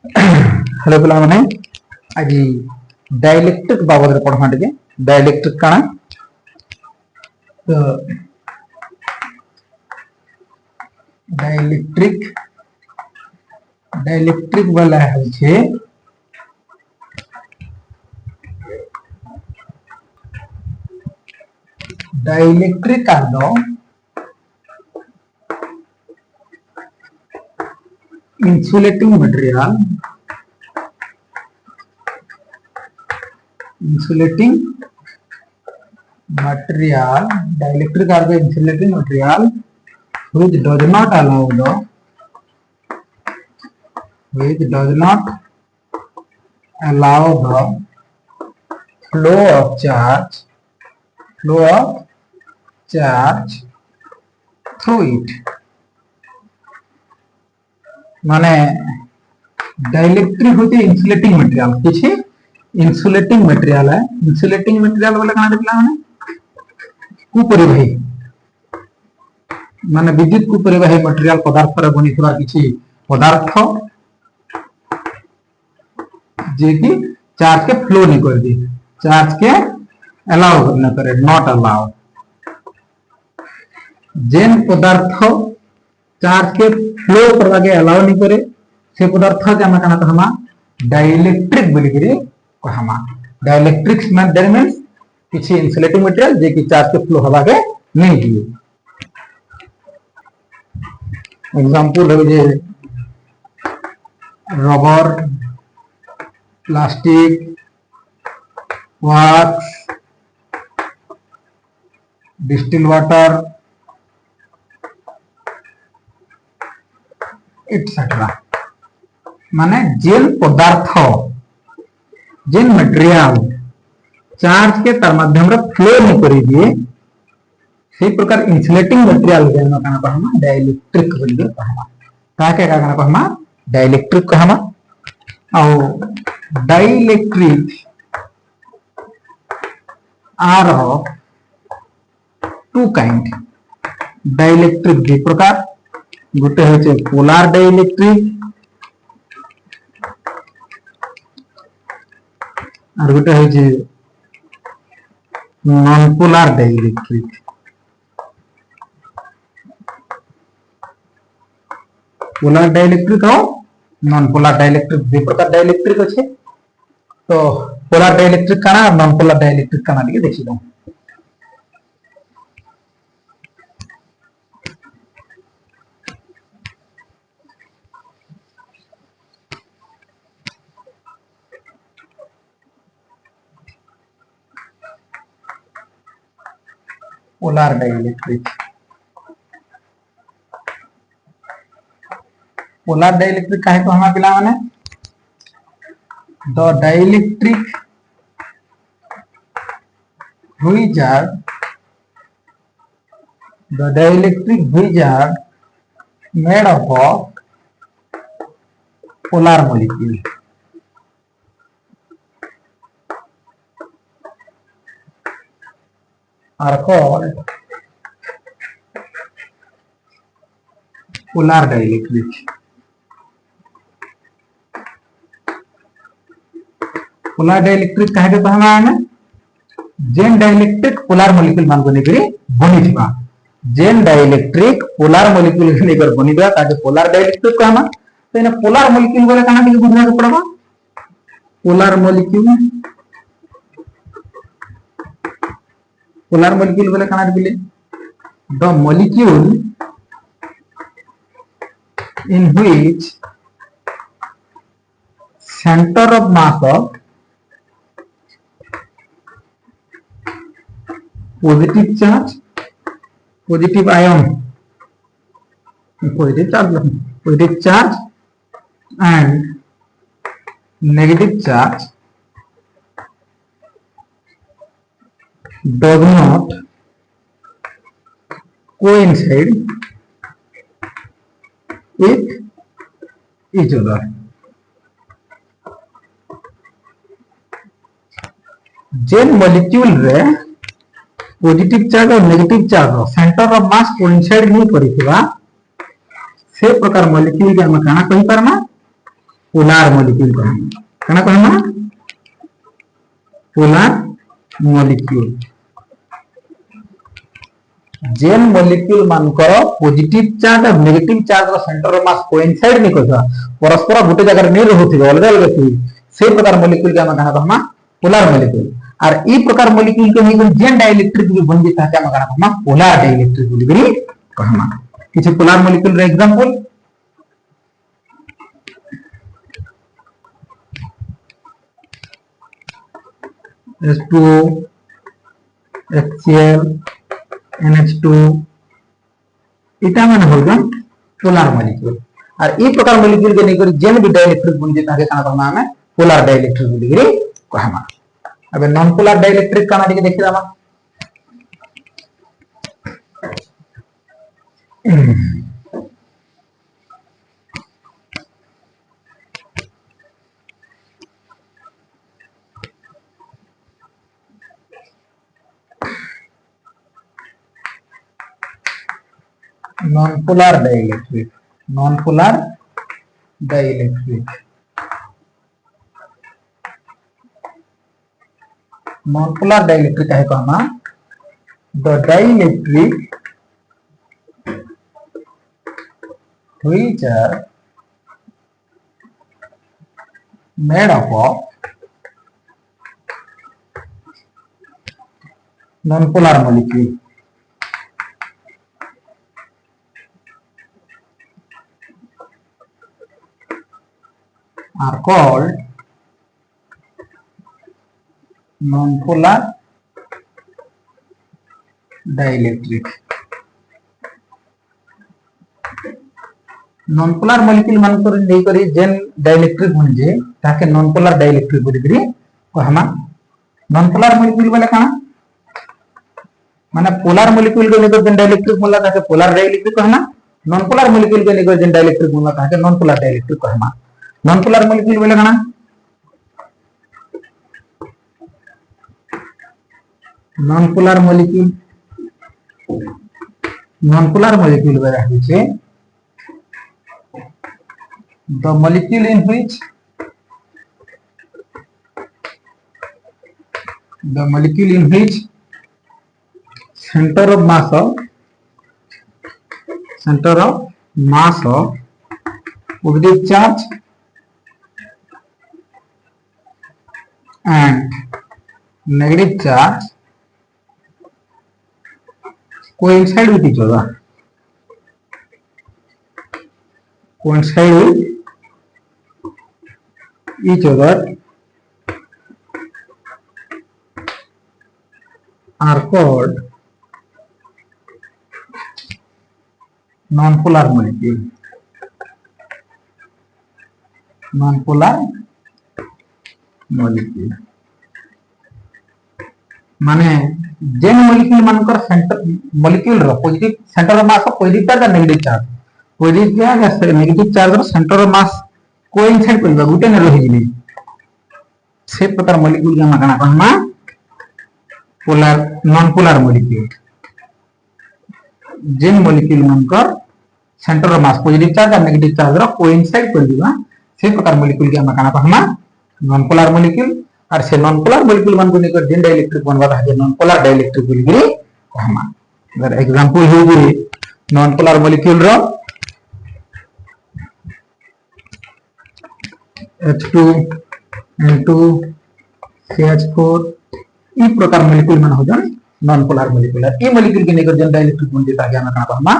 Hello पिला माने आज डाइलेक्ट्रिक बाबद पढ़वा टे डाइलेक्ट्रिक काना तो डाइलेक्ट्रिक डाइलेक्ट्रिक वाला है छे डाइलेक्ट्रिक कानो insulating material dielectric are the insulating material which does not allow the flow of charge through it माने डाइलेक्ट्रिक होती इंसुलेटिंग मटेरियल किसी इंसुलेटिंग मटेरियल है इंसुलेटिंग मटेरियल बोले कना देखला माने कुपरिवाही माने विद्युत कुपरिवाही मटेरियल पदार्थ रे बनिथवा किछि पदार्थ जे कि चार्ज के फ्लो नहीं कर दी चार्ज के अलाउ न करे नॉट अलाउ जेन पदार्थ चार्ज के फ्लो करवा के अलाउ नहीं करे से पदार्थ के हम कना कहमा डाइलेक्ट्रिक बोली करी कहमा डाइलेक्ट्रिक मींस किछि इंसुलेटिंग मटेरियल जे कि चार्ज के फ्लो हवा के नहीं दिए एग्जांपल है जे rubber plastic wax distil water etcetera माने जेन पदार्थ जेन मटेरियल चार्ज के तार माध्यम रे फ्लो नहीं करी दिए से प्रकार इंसुलेटिंग मटेरियल जेन काना कहमा डाइलेक्ट्रिक बोली कहमा ताके का काना कहमा डाइलेक्ट्रिक कहमा और dielectric are of two kind dielectric दो प्रकार गोटे होचे पोलर डाइलेक्ट्रिक और गोटे होचे non polar dielectric polar dielectric और नॉन पोलर डाइलेक्ट्रिक दो प्रकार डाइलेक्ट्रिक अच्छे तो पोलर डाइलेक्ट्रिक काना और नॉन पोलर डाइलेक्ट्रिक काना टिके देखि दो polar dielectric काहे को हमा पिला माने the dielectric wizard made up of polar molecule are called polar dielectric. Polar dielectric कहे के कहना है जेन डाइलेक्ट्रिक पोलर मॉलिक्यूल मान को नेकरी बनी थिबा जेन डाइलेक्ट्रिक पोलर मॉलिक्यूल नेकर बनिबा ताके पोलर डाइलेक्ट्रिक कहना तो इन पोलर मॉलिक्यूल बोले कना के बुझना के पड़बा पोलर मॉलिक्यूल बोले कना बिले the molecule in which center of mass of positive charge positive ion positive charge and negative charge does not coincide with each other. जेन मॉलिक्यूल रे पॉजिटिव चार्ज और negative charge centre of mass coincide नहीं करितबा से प्रकार molecule के हम काना कहि पारमा पोलार मॉलिक्यूल कहमा कना कहमा पोलार मॉलिक्यूल जेन मॉलिक्यूल मानकर पॉजिटिव चार्ज और नेगेटिव चार्ज रो सेंटर ऑफ मास कोइंसाइड नहीं करता परस्पर गुटे जगह नहीं रहउथिबे अलग अलग थी से प्रकार मॉलिक्यूल के हम कहा कहमा पोलार मॉलिक्यूल और ई प्रकार मॉलिक्यूल के नहीं जेन डाइलेक्ट्रिक भी बन जेता के हम कहा कहमा पोलार डाइलेक्ट्रिक बोली करी कहमा किछ पोलार मॉलिक्यूल रे एग्जांपल H2O HCl NH2 इटा माने होगा पोलार मॉलिक्यूल और ई प्रकार मॉलिक्यूल के नहीं जेन भी डाइलेक्ट्रिक बन जेता के काना कहमा हमें पोलार डाइलेक्ट्रिक बोली करी कहमा अब नॉन पोलार डाइलेक्ट्रिक काना टिके देखि दामा non-polar dielectric है कहना the dielectric which are made up of non-polar molecule are called non-polar dielectric. Non-polar molecule मानकर नहीं करी जेन डाइलेक्ट्रिक म्हणजे ताके non-polar dielectric बोली करी कहमा non-polar molecule बोले कहां माने पोलर मॉलिक्यूल के निकर जेन डाइलेक्ट्रिक बोला ताके पोलर डाइलेक्ट्रिक कहना non-polar molecule के निकर जेन डाइलेक्ट्रिक बोला ताके non-polar डाइलेक्ट्रिक कहमा non-polar molecule बोले कहां non-polar molecule बोले होचे the molecule in which center of mass of positive charge and negative charge coincide with each other are called non-polar molecule माने जेन मॉलिक्यूल मानकर सेंटर मॉलिक्यूल रो positive centre of mass positive charge और negative charge रो centre of mass coincide करबा गुटे न रहि जिनी से प्रकार मॉलिक्यूल के माना कहमा पोलर नॉन पोलर मॉलिक्यूल जेन मॉलिक्यूल मानकर centre of mass positive charge और नेगेटिव चार्ज रो कोइंसाइड करबा से प्रकार मॉलिक्यूल के माना कहमा नॉन पोलर मॉलिक्यूल और से नॉन पोलर मॉलिक्यूल मान को निकर जेन डाइलेक्ट्रिक बनवा है नॉन पोलर डाइलेक्ट्रिक बोली करी कहमा अगर एग्जांपल हो गई नॉन पोलर मॉलिक्यूल रो H2 N2 CH4 ई प्रकार मॉलिक्यूल मन हो जान नॉन पोलर मॉलिक्यूल ई मॉलिक्यूल के निकर जेन डाइलेक्ट्रिक बन जेता के हमरा कहमा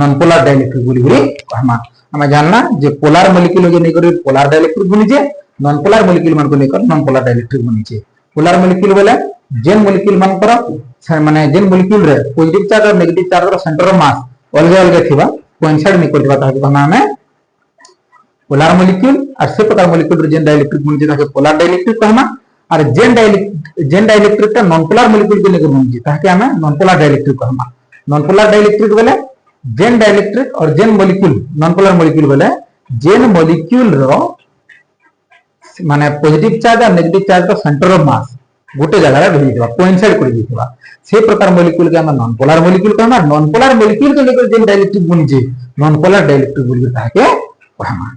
नॉन पोलर डाइलेक्ट्रिक बोली करी कहमा हम जानना जे पोलर मॉलिक्यूल जे निकर पोलर डाइलेक्ट्रिक बनी जे नॉन पोलर मॉलिक्यूल मान को लेकर नॉन पोलर डाइलेक्ट्रिक बनी छे पोलर मॉलिक्यूल बोले जेन मॉलिक्यूल मान कर माने जेन मॉलिक्यूल रे पॉजिटिव चार्ज और नेगेटिव चार्ज रो सेंटर ऑफ मास अलग अलग थिबा कोइंसाइड नहीं करबा ताके बना में पोलर मॉलिक्यूल और से प्रकार मॉलिक्यूल रे जेन डाइलेक्ट्रिक बनी ताके पोलर डाइलेक्ट्रिक कहमा और जेन डाइलेक्ट्रिक का नॉन पोलर मॉलिक्यूल के लेकर बनी ताके हमें नॉन पोलर डाइलेक्ट्रिक कहमा नॉन पोलर डाइलेक्ट्रिक बोले जेन डाइलेक्ट्रिक और जेन मॉलिक्यूल नॉन पोलर मॉलिक्यूल बोले जेन मॉलिक्यूल रो माने पॉजिटिव चार्ज और नेगेटिव चार्ज का सेंटर ऑफ मास गोटे जगह रे रही दिबा कोइंसाइड कर दिबा से प्रकार मॉलिक्यूल के हम नॉन पोलर मॉलिक्यूल कहना नॉन पोलर मॉलिक्यूल के लेकर जेन डाइलेक्ट्रिक बनी जे नॉन पोलर डाइलेक्ट्रिक बोली ताके कहमा